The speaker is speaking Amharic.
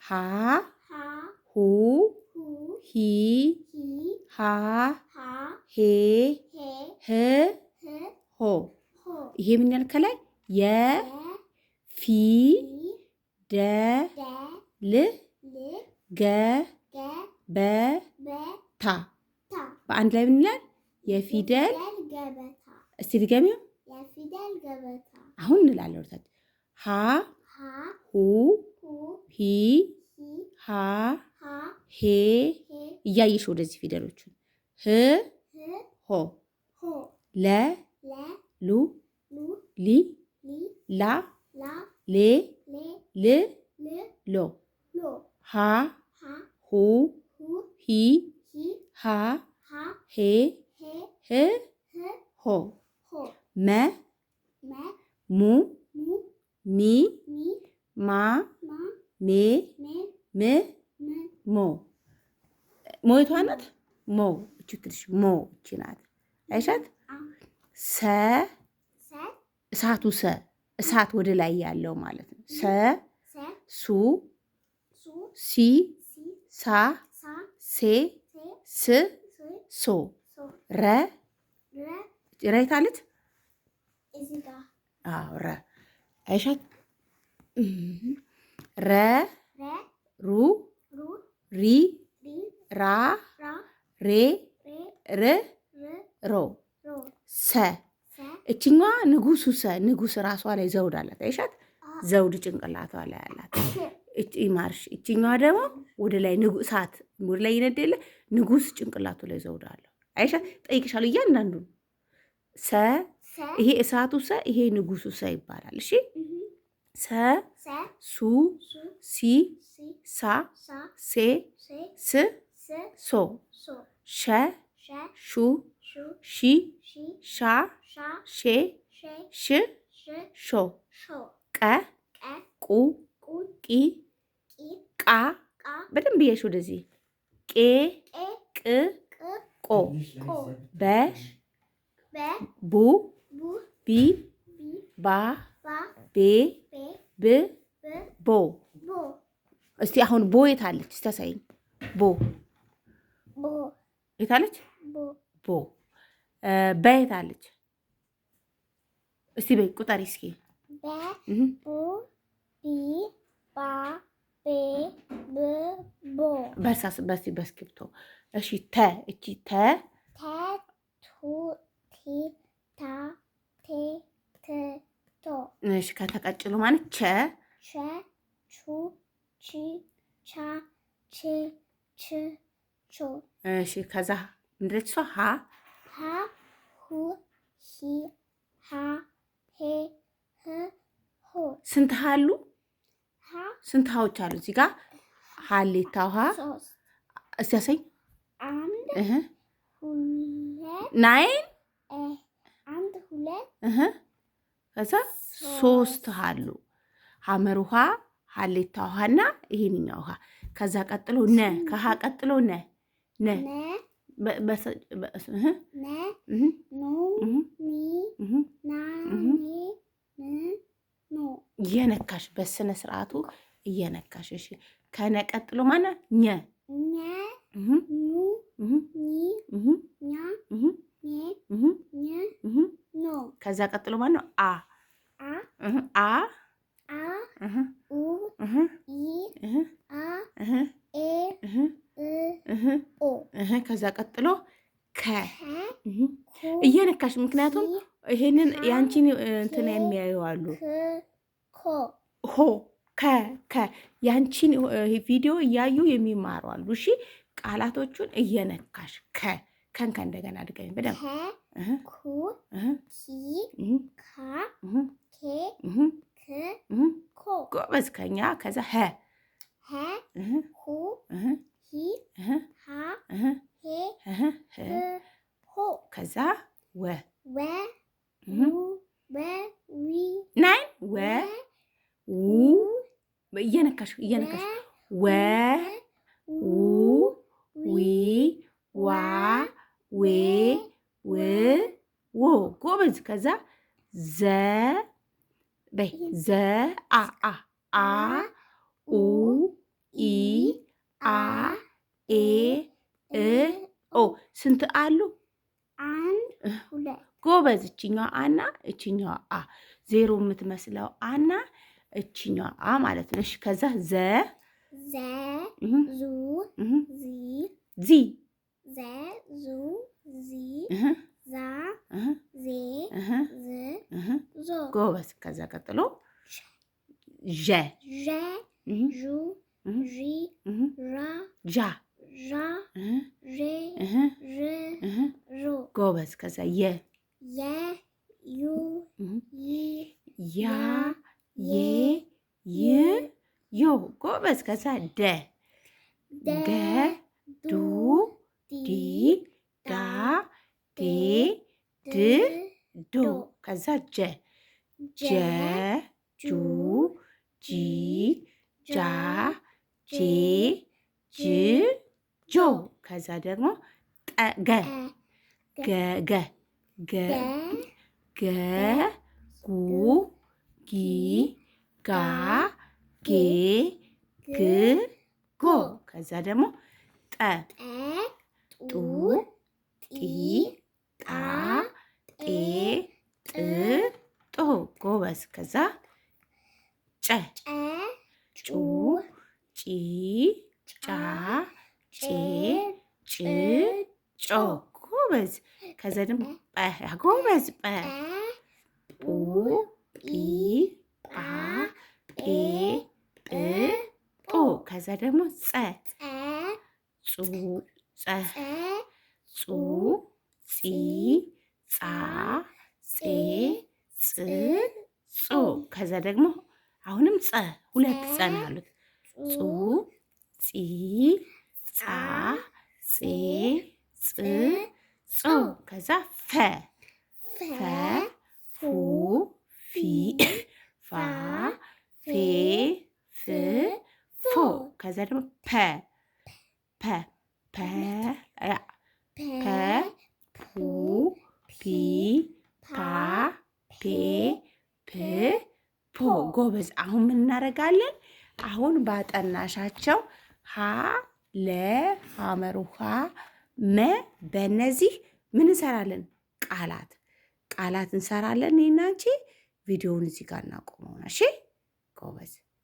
ሃ ሁ ሂ ሃ ሄ ህ ሆ ይሄ ምን ያህል ከላይ ፊ ደ ል ገ በ ታ በአንድ ላይ ምን ይላል? የፊደል ገበታ። እስቲ ድገሚው። የፊደል ገበታ። አሁን እንላለን ወርታች ሃ ሁ ሂ ሃ ሄ እያየሽ ወደዚህ ፊደሎቹን ህ ሆ ለ ሉ ሊ ላ ሌ ል ሎ ሃ ሁ ሂ ሃ ሄ ህ ሆ መ ሙ ሚ ማ ሜ ም ሞ ሞይቷ ናት። ሞ እቺ ትንሽ ሞ እቺ ናት። አይሻት ሰ እሳቱ ሰ እሳት ወደ ላይ ያለው ማለት ነው። ሰ ሱ ሲ ሳ ሴ ስ ሶ ረ ረይታለች። አዎ ረ አይሻት ረ ሩ ሪ ራ ሬ ር ሮ ሰ እችኛዋ ንጉሱ ሰ ንጉስ ራሷ ላይ ዘውድ አላት። አይሻት ዘውድ ጭንቅላቷ ላይ አላት። እቺ ማርሽ እችኛዋ ደግሞ ወደ ላይ ንጉሳት ወደ ላይ ይነደለ ንጉስ ጭንቅላቱ ላይ ዘውድ አለው። አይሻት ጠይቅሻለሁ እያንዳንዱ ሰ ይሄ እሳቱ ሰ ይሄ ንጉሱ ሰ ይባላል። እሺ ሰ ሱ ሲ ሳ ሴ ስ ሶ ሸ ሹ ሺ ሻ ሼ ሽ ሾ ቀ ቁ ቂ ቃ በደንብ እያልሽ ወደዚህ ቄ ቅ ቆ በ ቡ ቢ ባ ቤ ብ ቦ እስቲ አሁን ቦ የታለች? እስቲ አሳይኝ። ቦ የታለች? ቦ በ የታለች? እስቲ በይ ቁጠሪ እስኪ። ቡ ቢ ባ ቤ ብ ቦ በርሳስ በስቲ በስክሪፕቶ። እሺ ተ እቺ ተ ቱ ቲ ታ ቴ ት ቶ እሺ ከተቀጭሉ ማለት ቸ ቹ ቺ ቻ ቼ ች ቾ እሺ ከዛ ምንድነች እሷ ሀ ሁ ሂ ሃ ሄ ህ ሆ ስንት ሃሉ? ስንት ሃዎች አሉ እዚህ ጋር? ሀሌታ ውሃ እስቲ ያሳይ። አንድ ሁለት ናይን አንድ ሁለት ከዛ ሶስት ሃሉ ሐመር ውሃ ሀሌታ ውሃና ይሄንኛው ውሃ። ከዛ ቀጥሎ ነ ከሃ ቀጥሎ ነ ነ እየነካሽ በስነ ስርዓቱ እየነካሽ። እሺ ከነ ቀጥሎ ማነ ኘ ከዛ ቀጥሎ ማነው አ አ ከዛ ቀጥሎ ከ እየነካሽ ምክንያቱም ይሄንን ያንቺን እንትን የሚያዩ አሉ። ሆ ከ ያንቺን ቪዲዮ እያዩ የሚማሩ አሉ። እሺ ቃላቶቹን እየነካሽ ከን እንደገና ድገሚ በደንብ ኩ ኪ ካ ኬ ክ ኮ ጎበዝ። ከኛ ከዛ ሁ ሂ ሃ ሄ ሆ ከዛ ወ ናይን ወ ው እየነካሽ ወ ው ዊ ዋ ዌ ው ዎ ጎበዝ። ከዛ ዘ በይ ዘ አ ኡ ኢ ኤ እ ኦ ስንት አሉ? አንድ ሁለት። ጎበዝ። እችኛዋ አና እችኛዋ አ ዜሮ የምትመስለው አና እችኛዋ አ ማለት ነው። እሺ ከዛ ዘ ዙ ዚ ዘ ዙ ዚ ዛ ዜ ዝ ዞ። ጎበዝ። ከዛ ቀጥሎ ዠ ዡ ዢ ራ ዣ ዣ ዤ ዥ ዦ። ጎበዝ። ከዛ የ ዩ ይ ያ ዬ ይ ዮ። ጎበዝ። ከዛ ደ ገ ዱ ዲ ዳ ዴ ድ ዶ። ከዛ ጀ ጀ ጁ ጂ ጃ ጄ ጅ ጆ። ከዛ ደግሞ ገ ገ ገ ገ ገ ጉ ጊ ጋ ጌ ግ ጎ። ከዛ ደግሞ ጠ ጡ ጢ ጣ ጤ ጥ ጦ። ጎበዝ። ከዛ ጨ ጩ ጪ ጫ ጬ ጭ ጮ። ጎበዝ። ከዛ ደግሞ ጰ ጎበዝ። ጰ ጱ ጲ ጳ ጴ ጵ ጶ። ከዛ ደግሞ ጸ ጹ ጸ ጹ ጺ ጻ ጼ ጽ ጾ። ከዛ ደግሞ አሁንም ጸ ሁለት ጸ ነው ያሉት። ጹ ጺ ጻ ጼ ጽ ጾ። ከዛ ፈ ፈ ፉ ፊ ፋ ፌ ፍ ፎ። ከዛ ደግሞ ፐ ፐ ፐ ፐ ፑ ፒ ፓ ፔ ፕ ፖ። ጎበዝ። አሁን ምን እናደርጋለን? አሁን ባጠናሻቸው ሀ ለ ሐመር ውሃ መ በእነዚህ ምን እንሰራለን? ቃላት እንሰራለን። እኔና አንቺ ቪዲዮውን እዚህ ጋር እናቆመው። እሺ ጎበዝ።